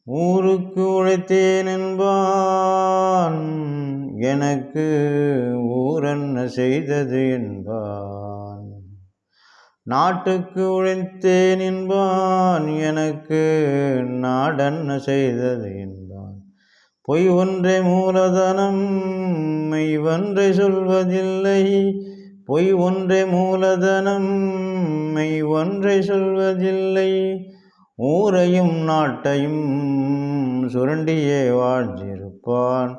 ஊருக்கு உழைத்தேன் என்பான், எனக்கு ஊரென்ன செய்தது என்பான். நாட்டுக்கு உழைத்தேன் என்பான், எனக்கு நாடென்ன செய்தது என்பான். பொய் ஒன்றே மூலதனம், மெய் ஒன்றை சொல்வதில்லை. பொய் ஒன்றே மூலதனம், மெய் ஒன்றை சொல்வதில்லை. ஊரையும் நாட்டையும் சுரண்டியே வாழ்ந்திருப்பான்.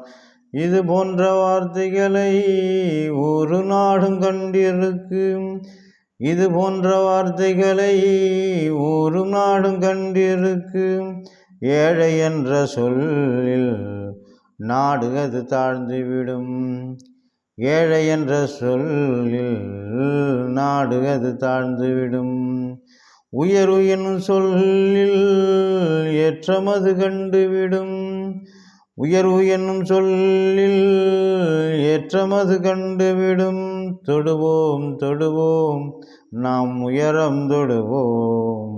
இது போன்ற வார்த்தைகளை ஒரு நாடும் கண்டிருக்கு. இது போன்ற வார்த்தைகளை ஒரு நாடும் கண்டிருக்கு. ஏழை என்ற சொல்லில் நாடு அது தாழ்ந்துவிடும். ஏழை என்ற சொல்லில் நாடு அது தாழ்ந்துவிடும். உயர்வு என்னும் சொல்லில் ஏற்றமது கண்டுவிடும். உயர்வு என்னும் சொல்லில் ஏற்றமது கண்டுவிடும். தொடுவோம் தொடுவோம் நாம் உயரம் தொடுவோம்.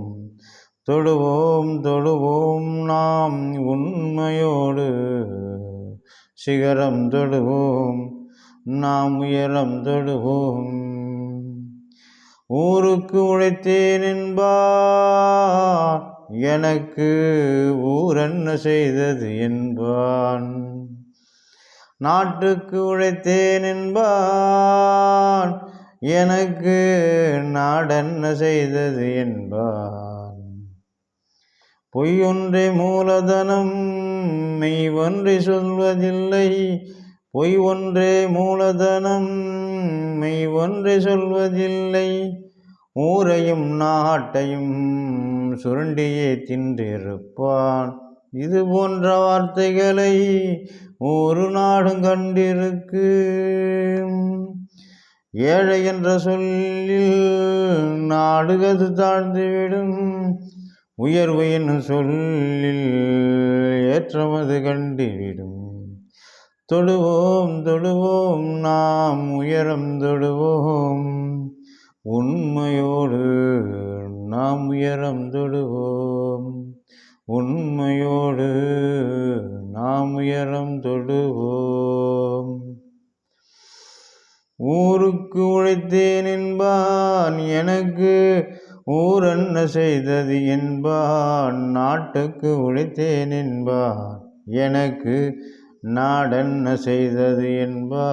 தொடுவோம் தொடுவோம் நாம் உண்மையோடு சிகரம் தொடுவோம். நாம் உயரம் தொடுவோம். ஊருக்கு உழைத்தேன் என்பான், எனக்கு ஊரென்ன செய்தது என்பான். நாட்டுக்கு உழைத்தேன் என்பான், எனக்கு நாடென்ன செய்தது என்பான். பொய் ஒன்றே மூலதனம், மெய் ஒன்றை சொல்வதில்லை. பொய் ஒன்றே மூலதனம், மெய் ஒன்றை சொல்வதில்லை. ஊரையும் நாட்டையும் சுரண்டியே தின்றிருப்பான். இது போன்ற வார்த்தைகளை ஒரு நாடும் கண்டிருக்கு. ஏழை என்ற சொல்லில் நாடு அது தாழ்ந்துவிடும். உயர்வு என்னும் சொல்லில் ஏற்றமது கண்டுவிடும். தொடுவோம் தொடுவோம் நாம் உயரம் தொடுவோம். உண்மையோடு நாம் உயரம் தொடுவோம். உண்மையோடு நாம் உயரம் தொடுவோம். ஊருக்கு உழைத்தேன் என்பான், எனக்கு ஊரென்ன செய்தது என்பான். நாட்டுக்கு உழைத்தேன் என்பான், எனக்கு நாடென்ன செய்தது என்பான்.